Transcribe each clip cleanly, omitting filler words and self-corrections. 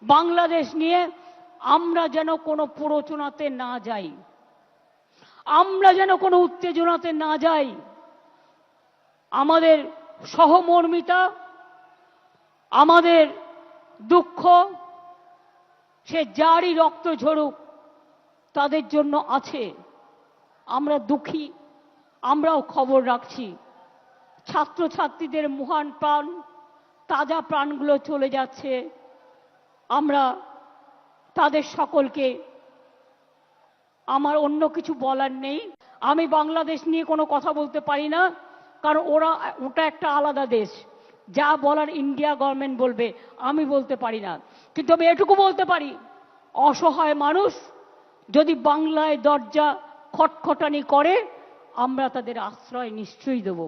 বাংলাদেশ নিয়ে আমরা যেন কোনো প্ররোচনাতে না যাই, আমরা যেন কোনো উত্তেজনাতে না যাই। আমাদের সহমর্মিতা, আমাদের দুঃখ, সে যারই রক্ত ঝরুক তাদের জন্য আছে। আমরা দুঃখী, আমরাও খবর রাখছি। ছাত্রছাত্রীদের মহান প্রাণ, তাজা প্রাণগুলো চলে যাচ্ছে। আমরা তাদের সকলকে, আমার অন্য কিছু বলার নেই। আমি বাংলাদেশ নিয়ে কোনো কথা বলতে পারি না, কারণ ওটা একটা আলাদা দেশ। যা বলার ইন্ডিয়া গভর্নমেন্ট বলবে, আমি বলতে পারি না। কিন্তু আমি এটুকু বলতে পারি, অসহায় মানুষ যদি বাংলায় দরজা খটখটানি করে, আমরা তাদের আশ্রয় নিশ্চয়ই দেব।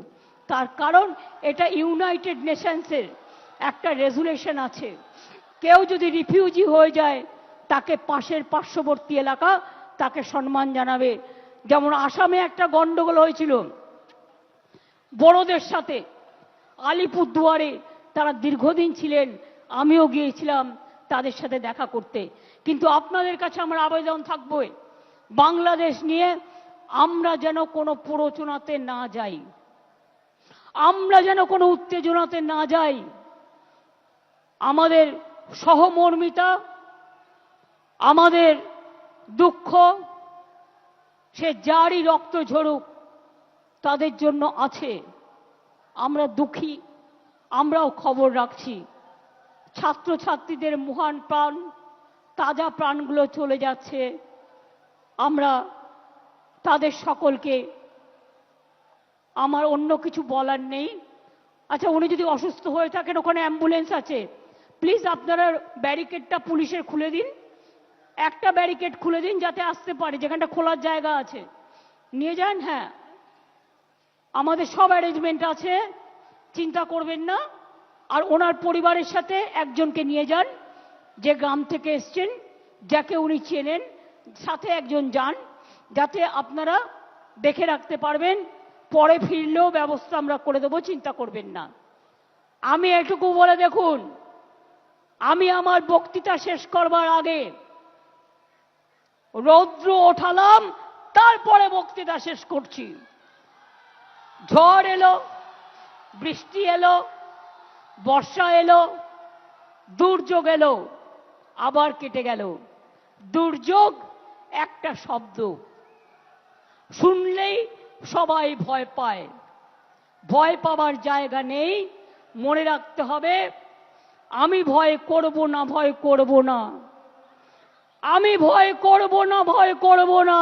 তার কারণ এটা ইউনাইটেড নেশনসের একটা রেজুলেশন আছে। কেউ যদি রিফিউজি হয়ে যায়, তাকে পাশের পার্শ্ববর্তী এলাকা তাকে সম্মান জানাবে। যেমন আসামে একটা গন্ডগোল হয়েছিল বড়দের সাথে, আলিপুরদুয়ারে তারা দীর্ঘদিন ছিলেন, আমিও গিয়েছিলাম তাদের সাথে দেখা করতে। কিন্তু আপনাদের কাছে আমার আবেদন থাকবে, বাংলাদেশ নিয়ে আমরা যেন কোনো প্ররোচনাতে না যাই, আমরা যেন কোনো উত্তেজনাতে না যাই। আমাদের সহমর্মিতা, আমাদের দুঃখ, সে যারই রক্ত ঝরুক তাদের জন্য আছে। আমরা দুঃখী, আমরাও খবর রাখছি। ছাত্রছাত্রীদের মহান প্রাণ, তাজা প্রাণগুলো চলে যাচ্ছে। আমরা তাদের সকলকে, আমার অন্য কিছু বলার নেই। আচ্ছা, উনি যদি অসুস্থ হয়ে থাকেন, ওখানে অ্যাম্বুলেন্স আছে, প্লিজ আপনারা ব্যারিকেডটা পুলিশের খুলে দিন। একটা ব্যারিকেড খুলে দিন যাতে আসতে পারে, যেখানটা খোলার জায়গা আছে নিয়ে যান। হ্যাঁ, আমাদের সব অ্যারেঞ্জমেন্ট আছে, চিন্তা করবেন না। আর ওনার পরিবারের সাথে একজনকে নিয়ে যান, যে গ্রাম থেকে এসছেন, যাকে উনি চেনেন, সাথে একজন যান, যাতে আপনারা দেখে রাখতে পারবেন। পরে ফিরলেও ব্যবস্থা আমরা করে দেবো, চিন্তা করবেন না। আমি এটুকু বলে দেখুন, আমি আমার বক্তৃতা শেষ করবার আগে রৌদ্র ওঠালাম, তারপরে বক্তৃতা শেষ করছি। ঝড় এলো, বৃষ্টি এলো, বর্ষা এলো, দুর্যোগ এলো, আবার কেটে গেল। দুর্যোগ একটা শব্দ, শুনলেই সবাই ভয় পায়। ভয় পাবার জায়গা নেই। মনে রাখতে হবে, আমি ভয় করব না, ভয় করব না, আমি ভয় করব না, ভয় করব না।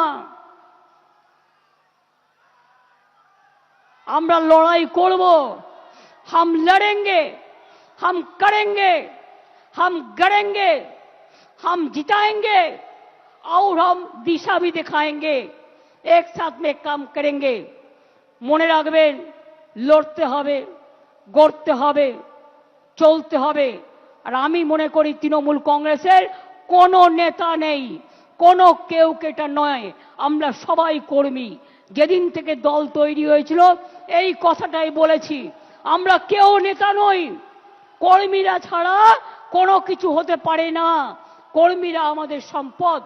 আমরা লড়াই করব। हम लड़ेंगे, हम करेंगे, हम गड़ेंगे, हम जिताएंगे और हम दिशा भी दिखाएंगे। एक साथ में काम करेंगे। মনে রাখবেন, লড়তে হবে, গড়তে হবে, চলতে হবে। আর আমি মনে করি তৃণমূল কংগ্রেসের কোনো নেতা নেই, কোনো কেউ কেটা নয়, আমরা সবাই কর্মী। যেদিন থেকে দল তৈরি হয়েছিল এই কথাটাই বলেছি, আমরা কেউ নেতা নই। কর্মীরা ছাড়া কোনো কিছু হতে পারে না। কর্মীরা আমাদের সম্পদ।